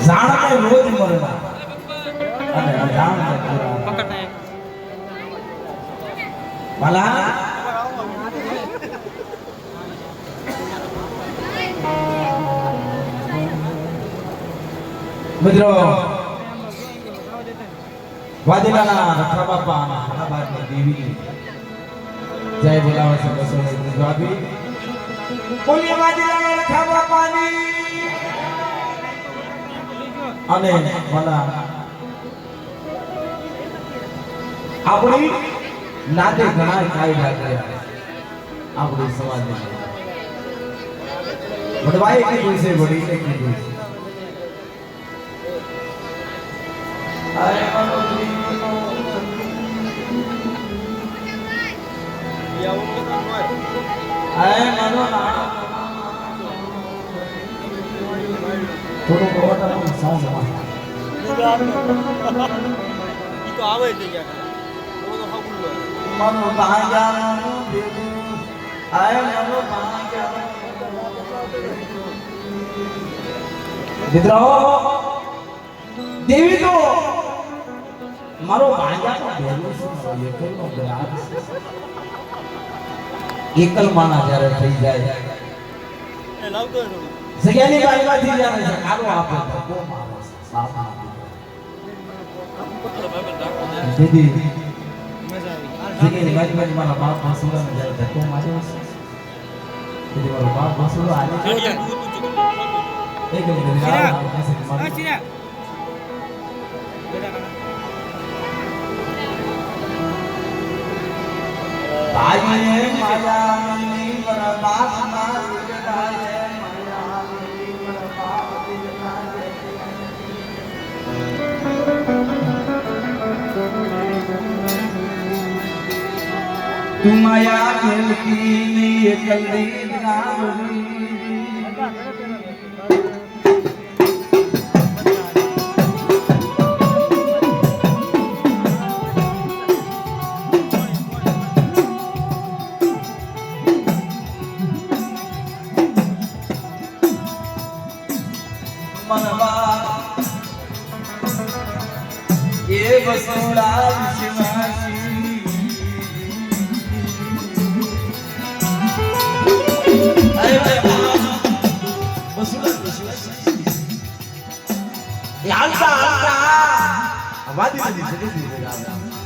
જાણને રોજ મરવા અને અજાણને પૂરા ભલા મિત્રો વાદીલાના રખા બાપા અને હણાબાદની દેવી જય બોલાવે છે બસો ભાભી બોલીએ વાદીલાના રખા બાપાની અને ભલા આપણી નાતે ઘણા કાયદા કર્યા આપણી સમાજને વડવાઈ કીધું છે વડીલે કીધું છે આય મનો જીવનો આય મનો ના થોડો કોવટાનો સાઉન્ડ માં ઈ તો આવે છે યાર તો હાબુલો મનો ભાગ્યાનો દેવું આય મનો ભાગ્યાનો મિત્રો દેવી તો મારો ભાગ્યાનો દેવું છે એકલનો ગ્રાહક એકલ માણા જ્યારે થઈ જાય એ લાવતો જગ્યાની બાજુમાંથી જાણે છે કારો આપે તો મારો બાપા દીદી જગ્યાની બાજુમાંથી મારા બાપ માસુરાને જ્યારે ધક્કો માર્યો છે દીદી મારો બાપ માસુરો આલે એક મિનિટ ભાઈએ માયાની બરબાદ મારી ગડાય માયાની બરબાદ ગડાય તું માયા ખેલતી ની એકલી નાવરી ये बसोड़ा विश्वासी अरे बसोड़ा विश्वासी यार का आवाज नहीं दे रही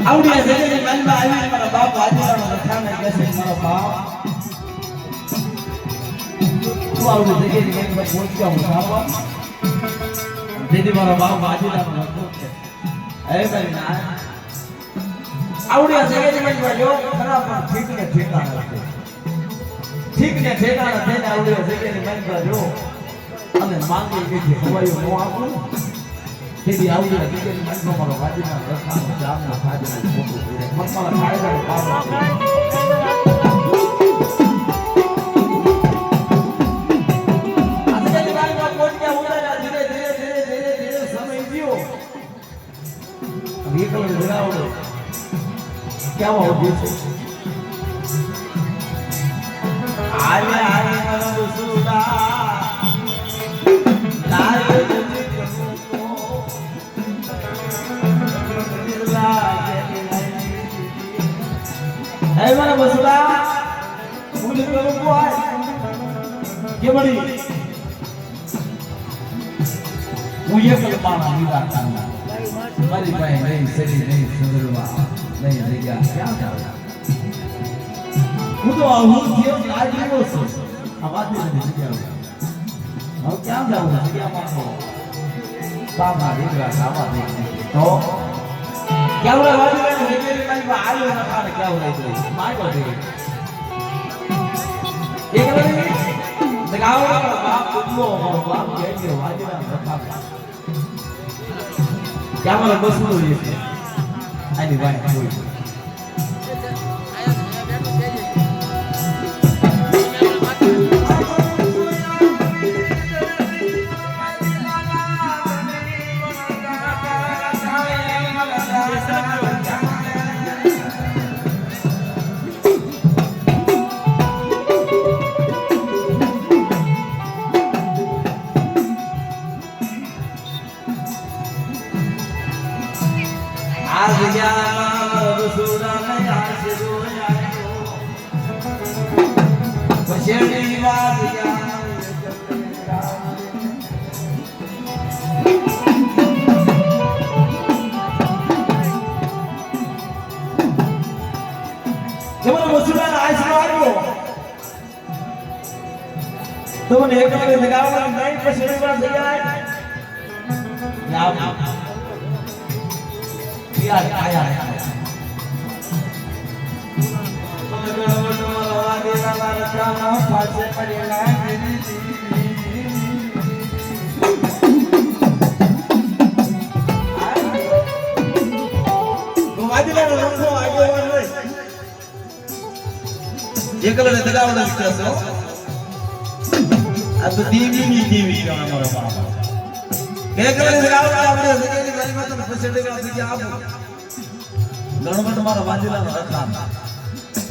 आवड़िया से मन में आई मेरा बाप वाजीराव रखा ने कैसे मेरा बाप आवड़े जगह में पहुंच गया हूं साहब दीदी मारा बाप वाजीराव रखो है भाई ना आवड़िया जगह में जो खराब पर ठीक ने ठेकाना देने आवड़िया जगह में जो અને માંગી કે હવાયો નો આપું તેથી આવડી જગ્યાએ મનનો મારો વાજીના રસ્તાનો જામનો ખાજનો ફોટો પડે મનમાં ખાયદાનો પાવર આજની વાતમાં કોટિયા ઉડાડા ધીરે ધીરે સમય ગયો વિકલ જણાવડો કેવો ઉભી છે આલે મનો સુડા લાલ ऐ मारा बसुड़ा मुझे तो को है ये बड़ी मुझे कल्पना नहीं आता मारी भाई नहीं सही नहीं सुंदरवा नहीं देखा क्या था वो तो हूं क्यों आज वो सो आवाज नहीं क्या हो क्या जाऊं क्या मानो बाबा देख रहा आवाज तो क्या हो रहा है मेरे मन में आयो ना खाने क्या हो रहा है मार को दे एक बार लगाओ बाप कुल्लो और बाप ये वाजिरा रखा क्या मतलब बस में ये आई भाई कोई શેરડી વાગ્યા જેમાં મુસલમાન આશીર્વાદ આવ્યો તો મને એક વખત લગાવવાનું નહીં પછી શેરડી વાગ ગયા લાવ યાર આયા એકલને દગાવવાનો વિશ્વાસ આ તો દેવીની દેવી છે અમારો બાપ એકલને દગાવવાનો આપણે સગેની ગાડીમાં તો પછી દગાવ થઈ ગયા આપો ગણપત મારો વાજીલાનો રખામ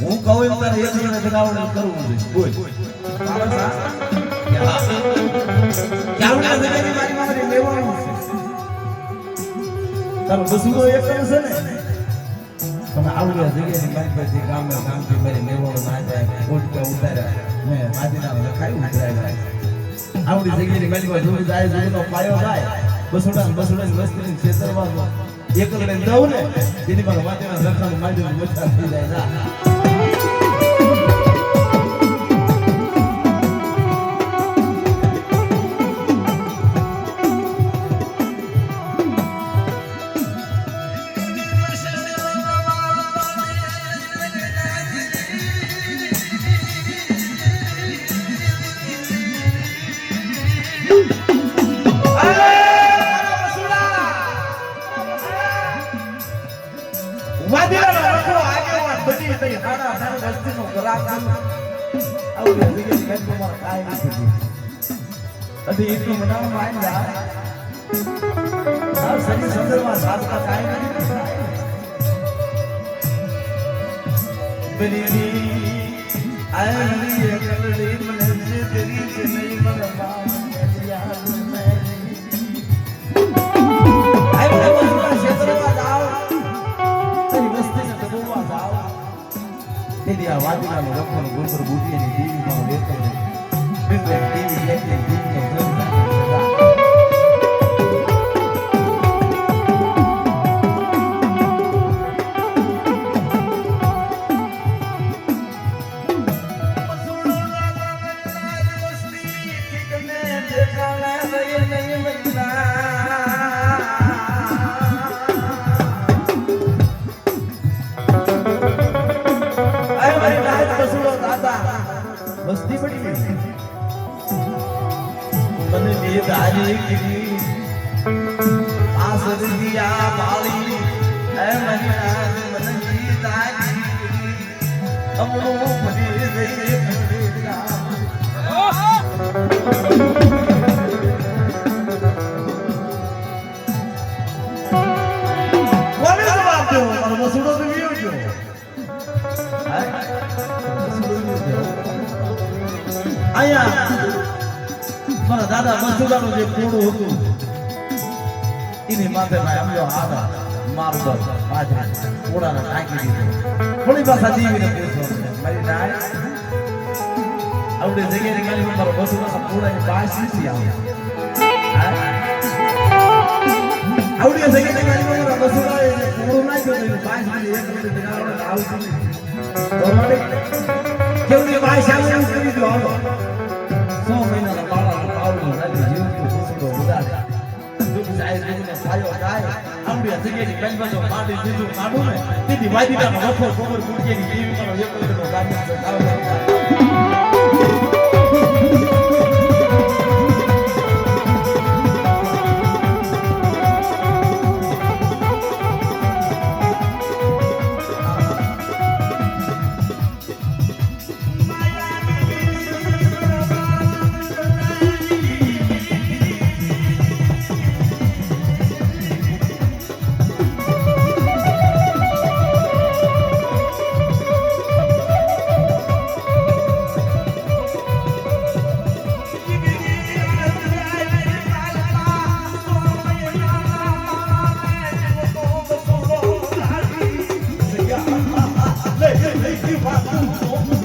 હું કહું એમ તારે એકલને દગાવવાનો કરવું છે બોલ ક્યાં સગેની ગાડીમાં મારે લેવાનું છે તારો બસુનો એકલ છે ને તમે આવડ્યા જગ્યાની મારી પાસે ગામના ગામથી મારી લેવાનો ના જાય ઓટકા ઉતાર્યા મેં વાજીલાનો રખાયું ઉતરાય આવડી જગ્યાની મારી પાસે જોઈ જાય જોઈનો પાયો જાય બસુડા વસ્તીની ક્ષેત્રમાં એકલને દઉં ને તેની પાસે વાજીલાનો રખાનું મારી મજા થઈ જાય એટલું મનાવવામાં આવી સની સંદર્ભમાં સાધકા કાંઈ નથી વાદીલાનો રખવાનો ગુંદર બુદ્ધિની દેવીમાં લેતો દેવી મસ્તી પડી ગઈ મને નીંદ આવી ગઈ આ સદિયા બાળી હે મને નીંદ આવી અમરો પડી ગઈ કોને જવાબ દો મારો મસૂડો તો ગયો જો આયા મારા દાદા મસૂદાનું જે કોડું હતું એની માથે ભાઈ આમ જો આવા મારતો બાજરા કોડાને ટાંકી દીધો થોડી ભાષા દીવીને પૂછો મારી ડાળ આવડે જગ્યાએ ગાલી મારો મસૂદાના કોડાની પાસ નથી આવે આવડે જગ્યાએ ગાલી મારો મસૂદાએ કોડું નાખ્યો તો પાસ નથી એક મિનિટ ગાળો આવતું કેવડી ભાઈ સામે કરી દો હાલો 100 મહિનાના બાળાનો પાવડો રાજી જીવતો ખુશીનો ઉડાડે દુઃખ જાય દુઃખને સાયો જાય આંબી જગ્યાની કલબાજો માડી દીધું કાઢું ને દીદી વાદીડાનો રખો કોબર ગુડકેની દેવી મારો એકલનો ગાડી છે ગાવ Hey,